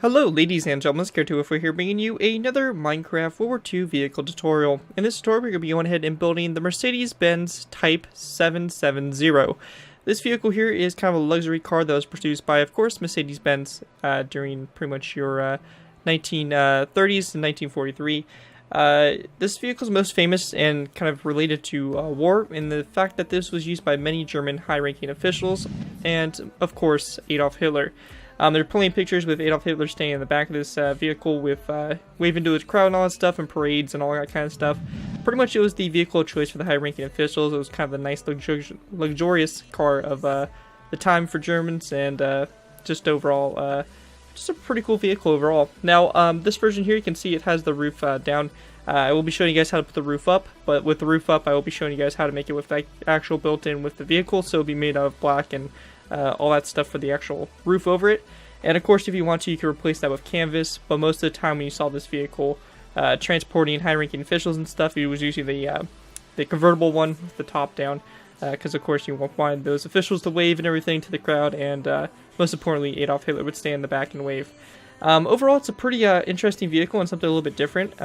Hello ladies and gentlemen, Scared204 here bringing you another Minecraft World War II vehicle tutorial. In this tutorial we're going to be going ahead and building the Mercedes-Benz Type 770. This vehicle here is kind of a luxury car that was produced by, of course, Mercedes-Benz during pretty much your 1930s and 1943. This vehicle is most famous and kind of related to war in the fact that this was used by many German high-ranking officials and, of course, Adolf Hitler. There are plenty of pictures with Adolf Hitler staying in the back of this vehicle with waving to his crowd and all that stuff, and parades and all that kind of stuff. Pretty much it was the vehicle of choice for the high-ranking officials. It was kind of a nice, luxurious car of the time for Germans, and just overall, just a pretty cool vehicle overall. Now, this version here, you can see it has the roof down. I will be showing you guys how to put the roof up, but with the roof up, I will be showing you guys how to make it with the actual built-in with the vehicle, so it'll be made out of black and all that stuff for the actual roof over it. And of course, if you want to, you can replace that with canvas, but most of the time when you saw this vehicle transporting high-ranking officials and stuff, it was usually the convertible one with the top down, because of course you want those officials to wave and everything to the crowd, and most importantly, Adolf Hitler would stay in the back and wave. Overall, it's a pretty interesting vehicle and something a little bit different.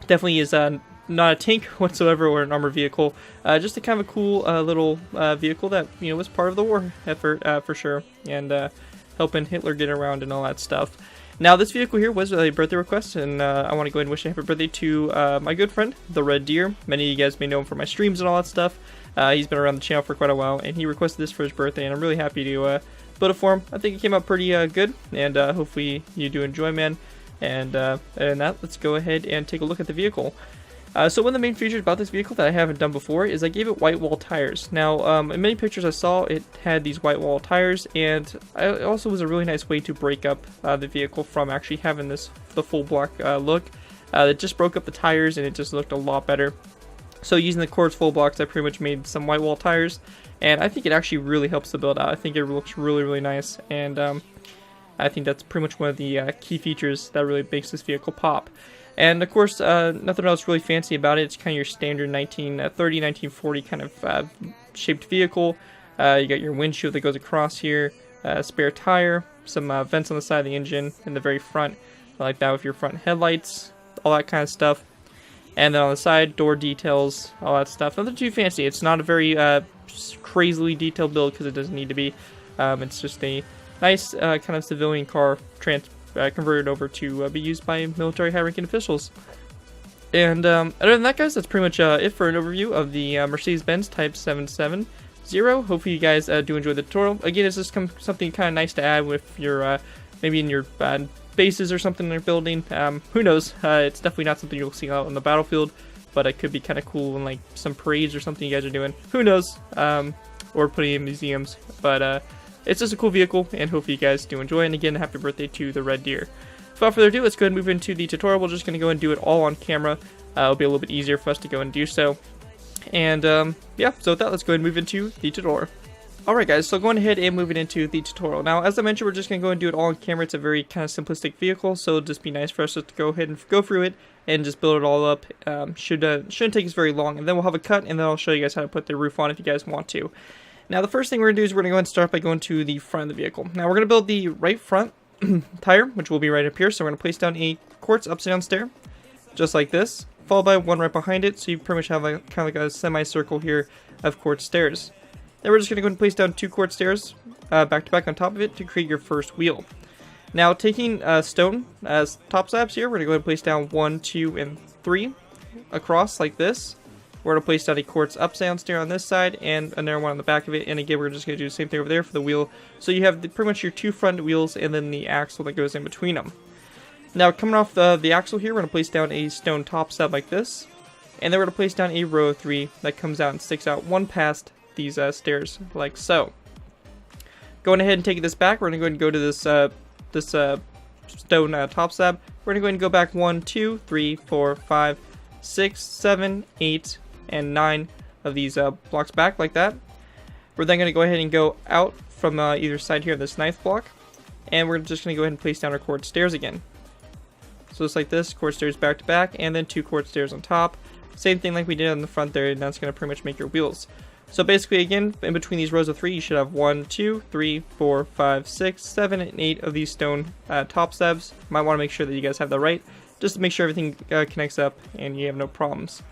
Definitely is not a tank whatsoever or an armored vehicle, just a kind of a cool little vehicle that, you know, was part of the war effort for sure, and helping Hitler get around and all that stuff. Now, this vehicle here was a birthday request, and I want to go ahead and wish a happy birthday to my good friend, the Red Deer. Many of you guys may know him from my streams and all that stuff. He's been around the channel for quite a while, and he requested this for his birthday, and I'm really happy to build it for him. I think it came out pretty good, and hopefully you do enjoy, man. And other than that, let's go ahead and take a look at the vehicle. So one of the main features about this vehicle that I haven't done before is I gave it white wall tires. Now, in many pictures I saw, it had these white wall tires, and it also was a really nice way to break up the vehicle from actually having the full block look. It just broke up the tires, and it just looked a lot better. So using the quartz full blocks, I pretty much made some white wall tires, and I think it actually really helps the build out. I think it looks really, really nice, and I think that's pretty much one of the key features that really makes this vehicle pop. And of course, nothing else really fancy about it. It's kind of your standard 1930, 1940 kind of shaped vehicle. You got your windshield that goes across here, spare tire, some vents on the side of the engine in the very front, like that with your front headlights, all that kind of stuff. And then on the side, door details, all that stuff. Nothing too fancy. It's not a very crazily detailed build because it doesn't need to be. It's just a nice kind of civilian car converted over to be used by military high-ranking officials. And other than that, guys, that's pretty much it for an overview of the Mercedes-Benz Type 770. Hopefully you guys do enjoy the tutorial. Again, it's just something kind of nice to add with your, maybe in your bases or something they're building. Who knows? It's definitely not something you'll see out on the battlefield, but it could be kind of cool in like some parades or something you guys are doing. Who knows? Or putting in museums. But it's just a cool vehicle, and hopefully you guys do enjoy. And again, happy birthday to the Red Deer. Without further ado, let's go ahead and move into the tutorial. We're just going to go and do it all on camera. It'll be a little bit easier for us to go and do so. And yeah, so with that, let's go ahead and move into the tutorial. Alright guys, so going ahead and moving into the tutorial. Now, as I mentioned, we're just going to go and do it all on camera. It's a very kind of simplistic vehicle, so it'll just be nice for us just to go ahead and go through it and just build it all up. Shouldn't take us very long, and then we'll have a cut, and then I'll show you guys how to put the roof on if you guys want to. Now, the first thing we're going to do is we're going to go ahead and start by going to the front of the vehicle. Now, we're going to build the right front tire, which will be right up here. So we're going to place down a quartz upside down stair, just like this, followed by one right behind it. So you pretty much have like, kind of like a semicircle here of quartz stairs. Then we're just going to go ahead and place down two quartz stairs back to back on top of it to create your first wheel. Now, taking stone as top slabs here, we're going to go ahead and place down 1, 2, and 3 across like this. We're going to place down a quartz upside down stair on this side and another one on the back of it. And again, we're just going to do the same thing over there for the wheel. So you have pretty much your two front wheels and then the axle that goes in between them. Now, coming off the axle here, we're going to place down a stone top slab like this. And then we're going to place down a row of 3 that comes out and sticks out one past these stairs like so. Going ahead and taking this back, we're going to go ahead and go to this stone top slab. We're going to go ahead and go back 1, 2, 3, 4, 5, 6, 7, 8, and 9 of these blocks back like that. We're then going to go ahead and go out from either side here of this ninth block, and we're just going to go ahead and place down our quartz stairs again. So just like this, quartz stairs back to back, and then 2 quartz stairs on top. Same thing like we did on the front there, and that's going to pretty much make your wheels. So basically, again, in between these rows of 3, you should have 1, 2, 3, 4, 5, 6, 7, and 8 of these stone top slabs. Might want to make sure that you guys have that right, just to make sure everything connects up and you have no problems.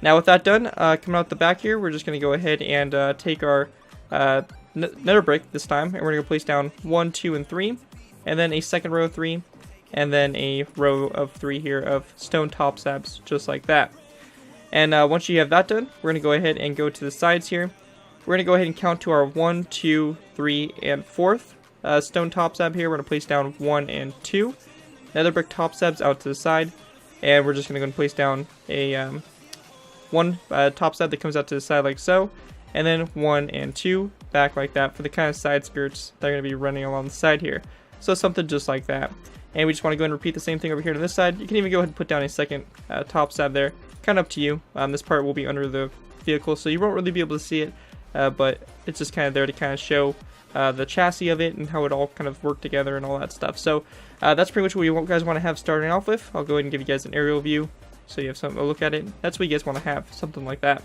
Now with that done, coming out the back here, we're just going to go ahead and take our nether brick this time, and we're going to place down 1, 2, and 3, and then a second row of 3, and then a row of 3 here of stone top slabs, just like that. And once you have that done, we're going to go ahead and go to the sides here. We're going to go ahead and count to our 1, 2, 3, and 4th stone top slab here. We're going to place down 1 and 2 nether brick top slabs out to the side, and we're just going to go and place down a one top slab that comes out to the side like so, and then 1 and 2 back like that for the kind of side skirts that are going to be running along the side here. So something just like that. And we just want to go and repeat the same thing over here to this side. You can even go ahead and put down a second top slab there. Kind of up to you. This part will be under the vehicle, so you won't really be able to see it, but it's just kind of there to kind of show the chassis of it and how it all kind of worked together and all that stuff. So that's pretty much what you guys want to have starting off with. I'll go ahead and give you guys an aerial view so you have something to look at it. That's what you guys want to have, something like that.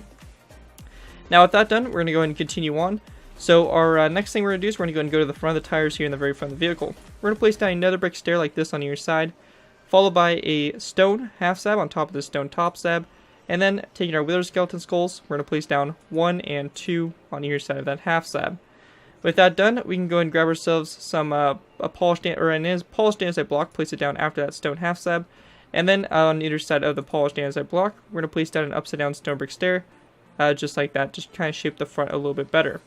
Now with that done, we're going to go ahead and continue on. So our next thing we're going to do is we're going to go ahead and go to the front of the tires here in the very front of the vehicle. We're going to place down another brick stair like this on either side, followed by a stone half slab on top of the stone top slab, and then taking our wither skeleton skulls, we're going to place down 1 and 2 on either side of that half slab. With that done, we can go and grab ourselves some a polished andesite block, place it down after that stone half slab, and then on either side of the polished andesite block, we're going to place down an upside down stone brick stair, just like that, just kind of shape the front a little bit better.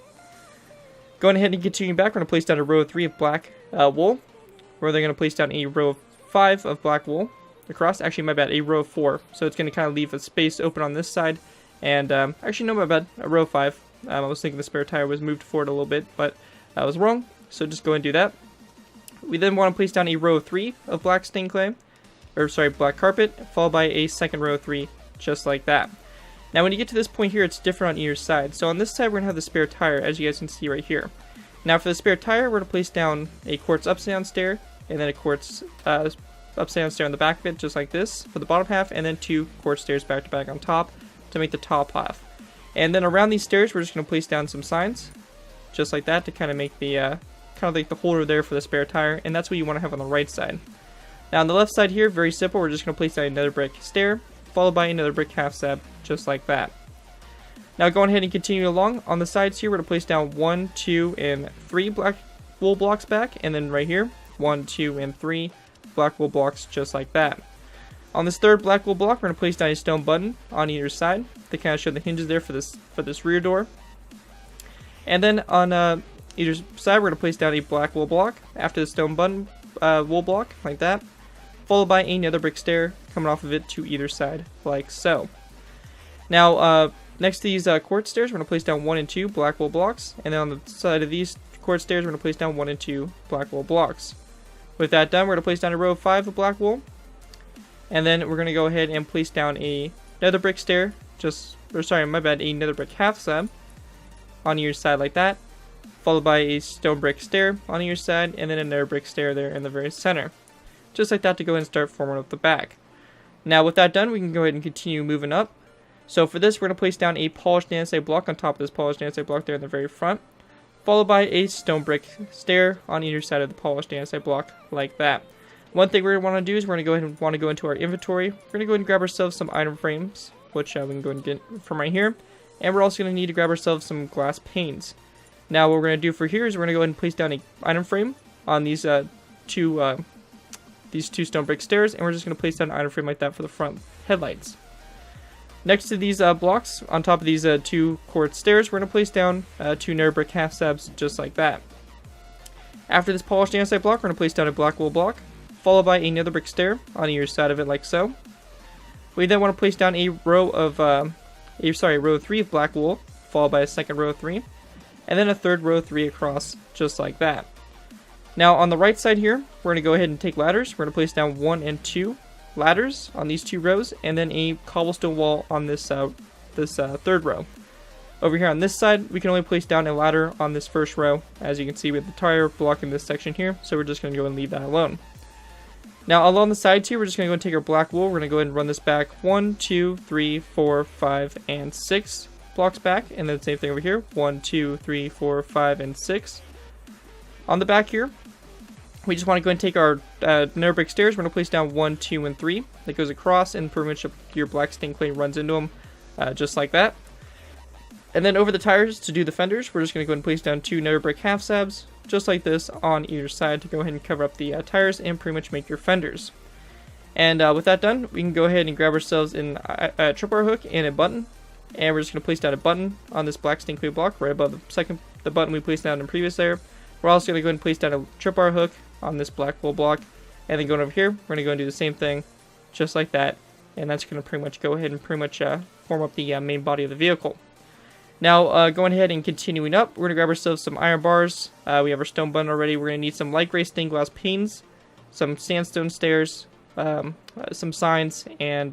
Going ahead and continuing back, we're going to place down a row of 3 of black wool. We're then going to place down a row of 5 of black wool across. Actually, my bad, a row of 4. So it's going to kind of leave a space open on this side. And actually, no, my bad, a row of 5. I was thinking the spare tire was moved forward a little bit, but I was wrong. So just go ahead and do that. We then want to place down a row of 3 of black stained clay, or sorry, black carpet, followed by a second row of 3, just like that. Now when you get to this point here, it's different on either side. So on this side, we're going to have the spare tire, as you guys can see right here. Now for the spare tire, we're going to place down a quartz upside down stair, and then a quartz upside down stair on the back of it, just like this, for the bottom half, and then 2 quartz stairs back to back on top to make the top half. And then around these stairs, we're just going to place down some signs, just like that, to kind of make the kind of like the holder there for the spare tire, and that's what you want to have on the right side. Now on the left side here, very simple, we're just going to place down another brick stair, followed by another brick half slab, just like that. Now going ahead and continue along, on the sides here, we're going to place down 1, 2, and 3 black wool blocks back, and then right here, 1, 2, and 3 black wool blocks, just like that. On this third black wool block, we're going to place down a stone button on either side to kind of show the hinges there for this rear door. And then on either side, we're going to place down a black wool block after the stone button wool block, like that, followed by another brick stair coming off of it to either side, like so. Now, next to these quartz stairs, we're going to place down 1 and 2 black wool blocks, and then on the side of these quartz stairs, we're going to place down 1 and 2 black wool blocks. With that done, we're going to place down a row of 5 of black wool, and then we're going to go ahead and place down another brick stair, another brick half slab on either side like that, followed by a stone brick stair on either side, and then another brick stair there in the very center. Just like that to go ahead and start forming up the back. Now with that done, we can go ahead and continue moving up. So for this, we're going to place down a polished andesite block on top of this polished andesite block there in the very front, followed by a stone brick stair on either side of the polished andesite block, like that. One thing we're going to want to do is we're going to go ahead and want to go into our inventory. We're going to go ahead and grab ourselves some item frames, which we can go ahead and get from right here. And we're also going to need to grab ourselves some glass panes. Now what we're going to do for here is we're going to go ahead and place down an item frame on these two stone brick stairs, and we're just going to place down an item frame like that for the front headlights. Next to these blocks, on top of these 2 quartz stairs, we're going to place down 2 nether brick half slabs, just like that. After this polished andesite block, we're going to place down a black wool block, followed by another brick stair on either side of it, like so. We then want to place down a row of row of 3 of black wool, followed by a second row of 3, and then a third row of 3 across, just like that. Now on the right side here, we're going to go ahead and take ladders. We're going to place down 1 and 2 ladders on these 2 rows, and then a cobblestone wall on this third row. Over here on this side, we can only place down a ladder on this first row, as you can see with the tire blocking this section here, so we're just going to go and leave that alone. Now along the sides here, we're just going to go and take our black wool. We're going to go ahead and run this back 1, 2, 3, 4, 5, and 6 blocks back, and then same thing over here, 1, 2, 3, 4, 5, and 6. On the back here, we just want to go and take our nether brick stairs. We're going to place down 1, 2, and 3. That goes across, and pretty much your black stained clay runs into them, just like that. And then over the tires to do the fenders, we're just going to go and place down 2 nether brick half slabs, just like this on either side to go ahead and cover up the tires and pretty much make your fenders. And with that done, we can go ahead and grab ourselves a tripwire hook and a button. And we're just going to place down a button on this black stained clay block right above the button we placed down in the previous layer. We're also going to go ahead and place down a tripwire hook on this black wool block. And then going over here, we're going to go and do the same thing, just like that. And that's going to pretty much go ahead and pretty much form up the main body of the vehicle. Now, going ahead and continuing up, we're going to grab ourselves some iron bars. We have our stone button already. We're going to need some light gray stained glass panes, some sandstone stairs, some signs, and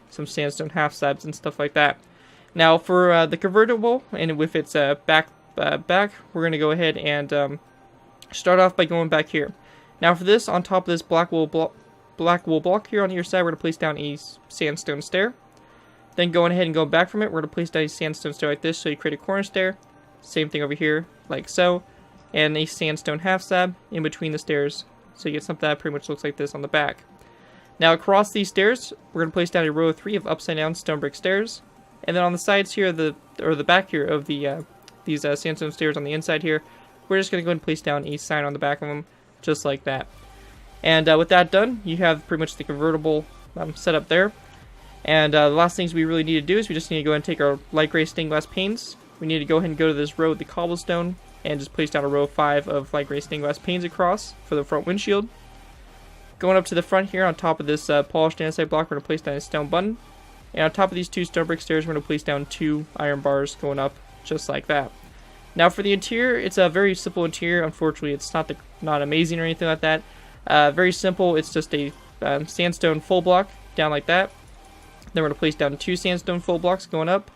some sandstone half slabs and stuff like that. Now, for the convertible, and with its back, we're going to go ahead and start off by going back here. Now, for this, on top of this black wool block here on either side, we're going to place down a sandstone stair. Then going ahead and going back from it, we're going to place down a sandstone stair like this, so you create a corner stair. Same thing over here, like so. And a sandstone half slab in between the stairs, so you get something that pretty much looks like this on the back. Now across these stairs, we're going to place down a row of 3 of upside down stone brick stairs. And then on the sides here, the back here of these sandstone stairs on the inside here, we're just going to go and place down a sign on the back of them, just like that. And with that done, you have pretty much the convertible set up there. And the last things we really need to do is we just need to go ahead and take our light gray stained glass panes. We need to go ahead and go to this row with the cobblestone and just place down a row of 5 of light gray stained glass panes across for the front windshield. Going up to the front here on top of this polished andesite block, we're going to place down a stone button. And on top of these 2 stone brick stairs, we're going to place down 2 iron bars going up just like that. Now for the interior, it's a very simple interior. Unfortunately, it's not amazing or anything like that. Very simple. It's just a sandstone full block down like that. Then we're going to place down 2 sandstone full blocks going up.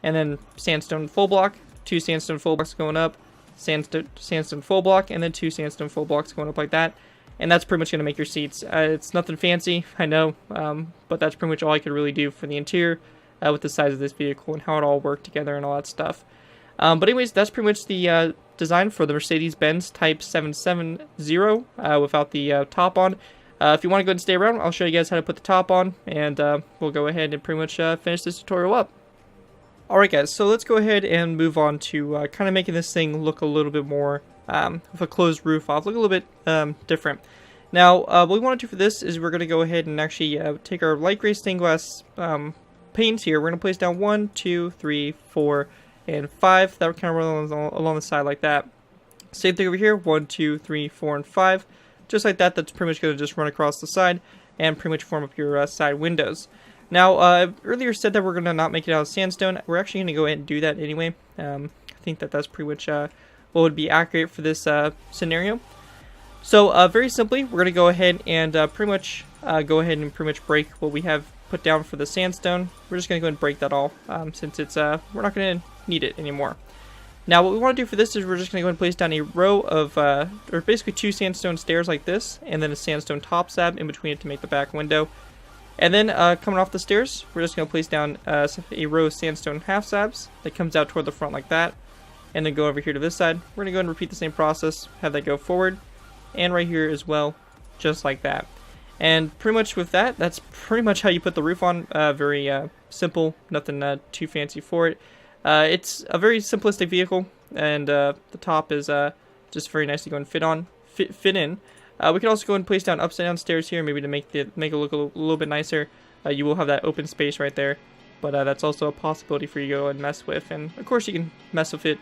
And then sandstone full block, 2 sandstone full blocks going up, sandstone full block, and then 2 sandstone full blocks going up like that. And that's pretty much going to make your seats. It's nothing fancy, I know, but that's pretty much all I could really do for the interior with the size of this vehicle and how it all worked together and all that stuff. But anyways, that's pretty much the design for the Mercedes-Benz Type 770 without the top on. If you want to go ahead and stay around, I'll show you guys how to put the top on, and we'll go ahead and pretty much finish this tutorial up. Alright guys, so let's go ahead and move on to kind of making this thing look a little bit more, with a closed roof off, look a little bit different. Now, what we want to do for this is we're going to go ahead and actually take our light gray stained glass panes here. We're going to place down 1, 2, 3, 4, and 5. That would kind of run along the side like that. Same thing over here, 1, 2, 3, 4, and 5. Just like that, that's pretty much going to just run across the side and pretty much form up your side windows. Now, I earlier said that we're going to not make it out of sandstone. We're actually going to go ahead and do that anyway. I think that that's pretty much what would be accurate for this scenario. So, very simply, we're going to go ahead and pretty much break what we have put down for the sandstone. We're just going to go ahead and break that all since it's we're not going to need it anymore. Now, what we want to do for this is we're just going to go ahead and place down a row of, or basically 2 sandstone stairs like this, and then a sandstone top slab in between it to make the back window. And then, coming off the stairs, we're just going to place down a row of sandstone half slabs that comes out toward the front like that. And then go over here to this side. We're going to go and repeat the same process, have that go forward, and right here as well, just like that. And pretty much with that, that's pretty much how you put the roof on. Very simple, nothing too fancy for it. It's a very simplistic vehicle, and the top is just very nice to go and fit in. We can also go and place down upside down stairs here, maybe to make it look a little bit nicer. You will have that open space right there, but that's also a possibility for you to go and mess with. And of course, you can mess with it,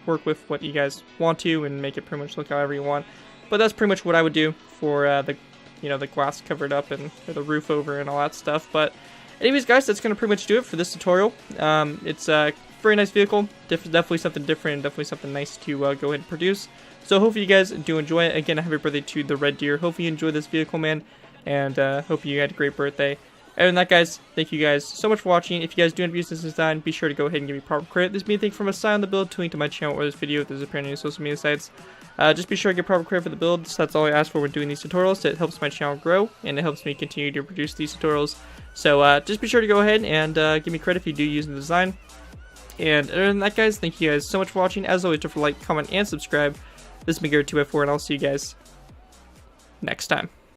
work with what you guys want to, and make it pretty much look however you want. But that's pretty much what I would do for the glass covered up and the roof over and all that stuff. But anyways, guys, that's going to pretty much do it for this tutorial. It's a very nice vehicle, definitely something different, and definitely something nice to go ahead and produce. So hopefully you guys do enjoy it. Again, happy birthday to the Red Deer. Hopefully you enjoyed this vehicle, man, and hope you had a great birthday. Other than that, guys, thank you guys so much for watching. If you guys do end up using this design, be sure to go ahead and give me proper credit. This being anything from a side on the build to link to my channel or this video if there's apparently any social media sites. Just be sure to get proper credit for the build. So that's all I ask for when doing these tutorials. It helps my channel grow, and it helps me continue to produce these tutorials. So just be sure to go ahead and give me credit if you do use the design. And other than that, guys, thank you guys so much for watching. As always, don't forget to like, comment, and subscribe. This has been Garrett 2x4, and I'll see you guys next time.